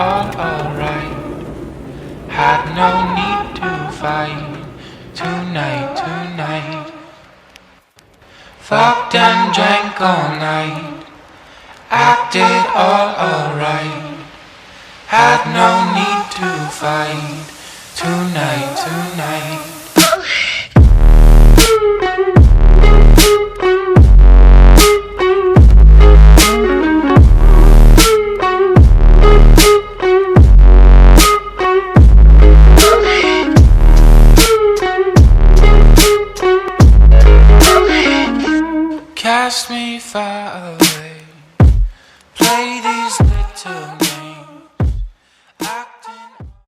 all alright. Had no need to fight tonight. Fucked and drank all night. Acted all alright. Had no need to fight tonight. Cast me far